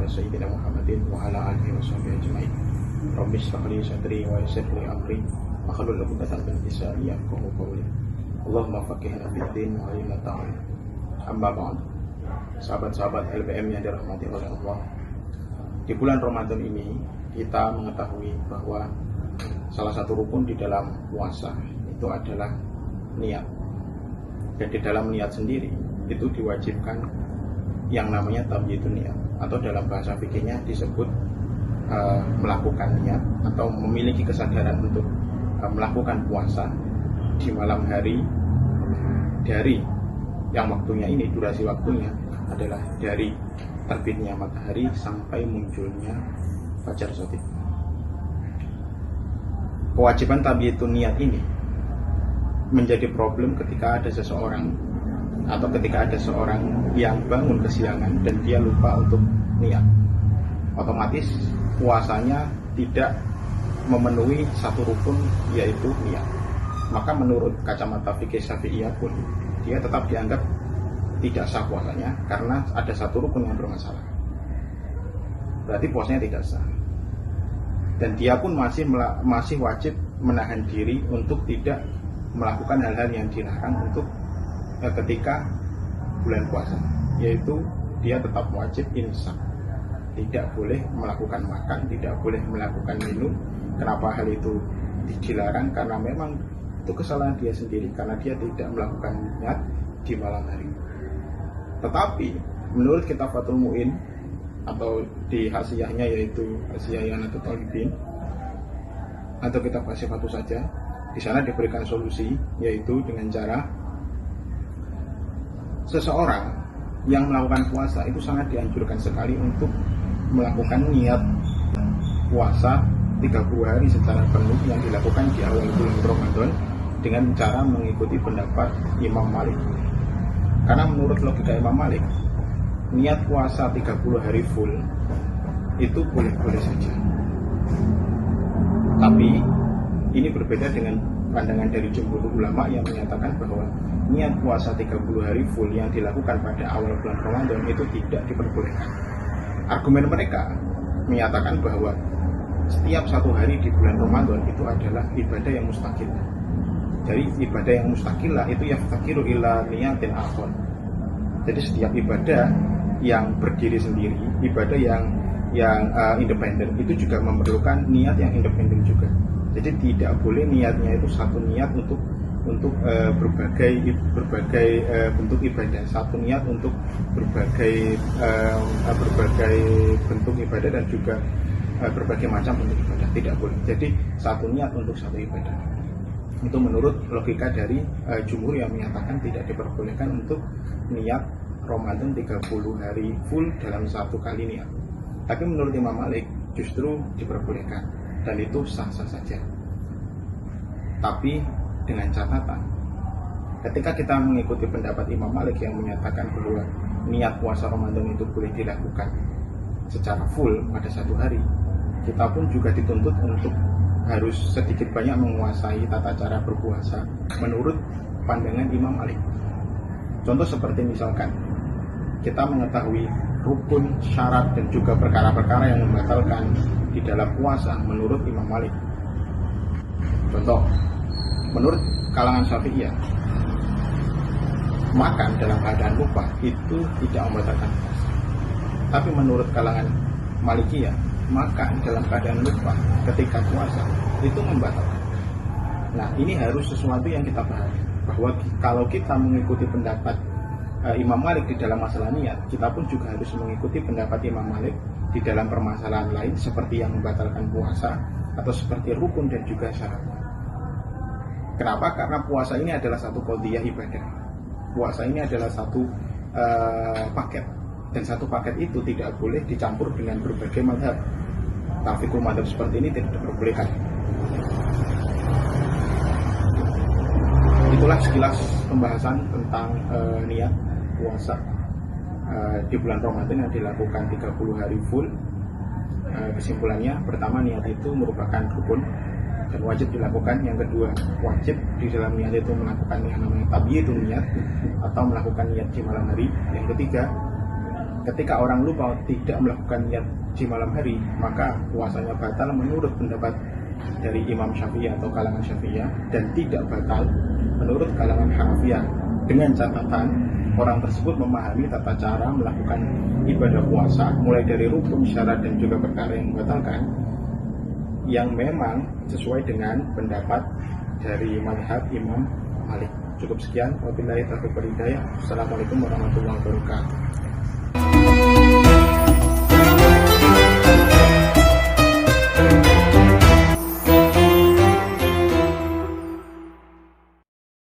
ala sayyidina Muhammadin wa ala alihi washabihi ajmain. Rabbi shrah li sadri wa yassir li amri wahlul 'uqdatam min lisani yafqahu qawli. Allahumma faqihna fid din wa 'allimna ta'ala. Amma ba'd. Sahabat-sahabat LBM yang dirahmati oleh Allah, di bulan Ramadan ini kita mengetahui bahwa salah satu rukun di dalam puasa itu adalah niat. Dan di dalam niat sendiri itu diwajibkan yang namanya tabyidun niat, atau dalam bahasa fikihnya disebut melakukan niat atau memiliki kesadaran untuk melakukan puasa di malam hari dari yang waktunya ini, durasi waktunya adalah dari terbitnya matahari sampai munculnya fajar shadiq. Kewajiban tabyidun niat ini menjadi problem ketika ada seseorang atau ketika ada seorang yang bangun kesiangan dan dia lupa untuk niat. Otomatis puasanya tidak memenuhi satu rukun, yaitu niat. Maka menurut kacamata fikih Syafi'iyah pun dia tetap dianggap tidak sah puasanya karena ada satu rukun yang bermasalah. Berarti puasanya tidak sah. Dan dia pun masih wajib menahan diri untuk tidak melakukan hal-hal yang dilarang untuk ketika bulan puasa, yaitu dia tetap wajib imsak, tidak boleh melakukan makan, tidak boleh melakukan minum. Kenapa hal itu dilarang? Karena memang itu kesalahan dia sendiri, karena dia tidak melakukan niat di malam hari. Tetapi menurut kitab Fathul Mu'in atau di hasiyahnya, yaitu Hasiyah Yanatul Talibin atau kitab Hasifatu saja, di sana diberikan solusi, yaitu dengan cara seseorang yang melakukan puasa itu sangat dianjurkan sekali untuk melakukan niat puasa 30 hari secara penuh yang dilakukan di awal bulan Ramadan dengan cara mengikuti pendapat Imam Malik. Karena menurut logika Imam Malik, niat puasa 30 hari full itu boleh-boleh saja. Tapi ini berbeda dengan pandangan dari jumhur ulama yang menyatakan bahwa niat puasa 30 hari full yang dilakukan pada awal bulan Ramadan itu tidak diperbolehkan. Argumen mereka menyatakan bahwa setiap satu hari di bulan Ramadan itu adalah ibadah yang mustaqil. Jadi ibadah yang mustaqillah itu yaftakiru ila niyatin akhar. Jadi setiap ibadah yang berdiri sendiri, ibadah yang independen itu juga memerlukan niat yang independen juga. Jadi tidak boleh niatnya itu satu niat untuk berbagai bentuk ibadah, satu niat untuk berbagai bentuk ibadah dan juga berbagai macam bentuk ibadah, tidak boleh. Jadi satu niat untuk satu ibadah. Itu menurut logika dari jumhur yang menyatakan tidak diperbolehkan untuk niat Ramadan 30 hari full dalam satu kali niat. Tapi menurut Imam Malik justru diperbolehkan dan itu sah-sah saja. Tapi dengan catatan, ketika kita mengikuti pendapat Imam Malik yang menyatakan bahwa niat puasa Ramadan itu boleh dilakukan secara full pada satu hari, kita pun juga dituntut untuk harus sedikit banyak menguasai tata cara berpuasa menurut pandangan Imam Malik. Contoh seperti misalkan kita mengetahui rukun, syarat, dan juga perkara-perkara yang membatalkan di dalam puasa menurut Imam Malik. Contoh, menurut kalangan Syafi'iyah, makan dalam keadaan lupa itu tidak membatalkan puasa. Tapi menurut kalangan Malikiyah, makan dalam keadaan lupa ketika puasa itu membatalkan. Nah, ini harus sesuatu yang kita pahami, bahwa kalau kita mengikuti pendapat Imam Malik di dalam masalah niat, kita pun juga harus mengikuti pendapat Imam Malik di dalam permasalahan lain seperti yang membatalkan puasa atau seperti rukun dan juga syarat. Kenapa? Karena puasa ini adalah satu qadhiyah ibadah. Puasa ini adalah satu paket, dan satu paket itu tidak boleh dicampur dengan berbagai mazhab. Tafiqul mazhab seperti ini tidak diperbolehkan. Itulah sekilas pembahasan tentang niat puasa di bulan Ramadan yang dilakukan 30 hari full. Kesimpulannya, pertama, niat itu merupakan rukun dan wajib dilakukan. Yang kedua, wajib di dalam niat itu melakukan yang namanya tabyidun niat atau melakukan niat di malam hari. Yang ketiga, ketika orang lupa tidak melakukan niat di malam hari, maka puasanya batal menurut pendapat dari Imam Syafi'i atau kalangan Syafi'iyah, dan tidak batal menurut kalangan Hanafiyah, dengan catatan orang tersebut memahami tata cara melakukan ibadah puasa mulai dari rukun, syarat, dan juga perkara yang membatalkan, yang memang sesuai dengan pendapat dari mazhab Imam Malik. Cukup sekian, wabillahi taufiq wal hidayah. Assalamualaikum warahmatullahi wabarakatuh.